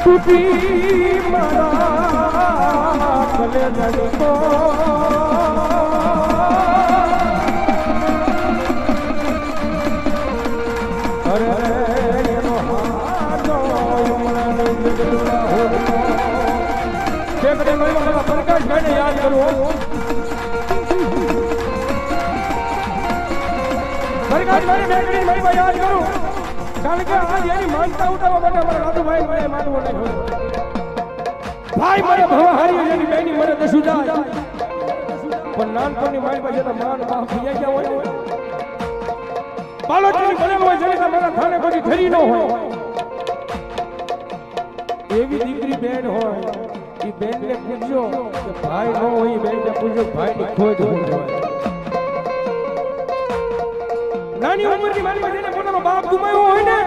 તૂટી મારા કલે જડતો અરે એનો હાથો પ્રકાશભાઈને યાદ કરવો પ્રકાશભાઈ મેઘડી ભાઈ યાદ કરું કારણ કે આજ એની માનતા ઉઠાવવા માટે અમારા રાજુભાઈ મને માનવો નહીં ભાઈ મને ભવા હારી એની બેની મને દસું જાય પણ નાનપણની મારી પાસે માન બાપ ભૈયા ગયા હોય બાળકની બનેલો હોય જેની મારા થાણે કોઈ ખરી ન હોય એવી દીકરી બેન હોય એ બેન ને પૂછજો કે ભાઈ ન હોય બેન ને પૂછજો ભાઈ ની ખોટ હોય નાની ઉંમરની મારી પાસે પોતાનો બાપ ગુમાવ્યો હોય ને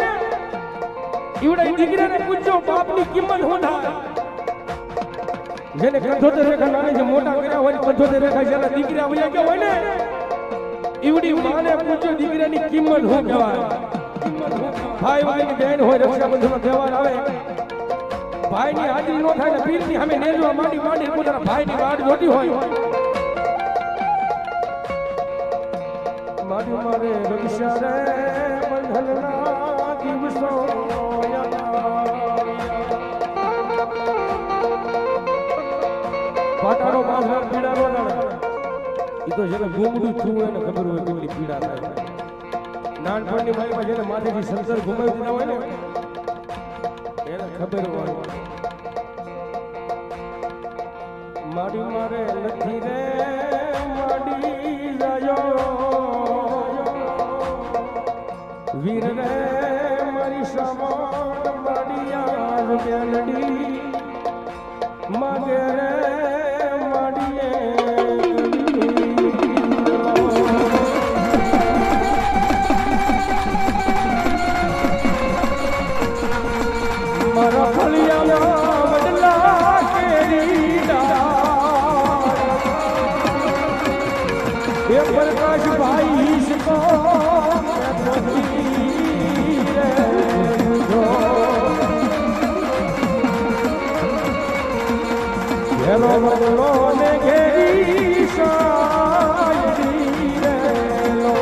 ઈવડા દીકરાને પૂછજો બાપની કિંમત શું થાય જેને 75 રેખા નાની જે મોટા કર્યા હોય 75 રેખા જેના દીકરા વયા ગયા હોય ને ઈવડી માને પૂછજો દીકરાની કિંમત શું કહેવાય ભાઈ ભાઈની બેન હોય રક્ષાબંધનનો તહેવાર આવે ભાઈની હાજરી ન થાય ને પીરની સામે નેજવા માંડી પોતાના ભાઈની વાટ જોતી હોય મારી મારે રક્ષા રે બંધનના દિવસો પાટાનો બાંધો પીડાનો એ તો જેને ઘૂમડું છું એને ખબર હોય કેટલી પીડા થાય નાનપણની મારીમાં જેને માથેથી સંસાર ઘુમાવી દીધા હોય ને એને ખબર હોય મારી મારે નથી રે માડી જાયો વીર રે મારી સામાન માડિયા મેલડી માગે રે માડીએ મારા ફળિયામાં વડલા કેરીડા એ પ્રકાશ ભાઈ ઈશકો હેલો બદલો ને ઘેરી શાયરી રેલો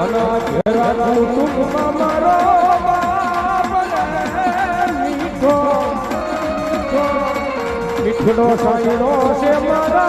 અના ઘેરા કુટુંબમાં મારો બાપ મીઠો મીઠડો સાયરો છે મારા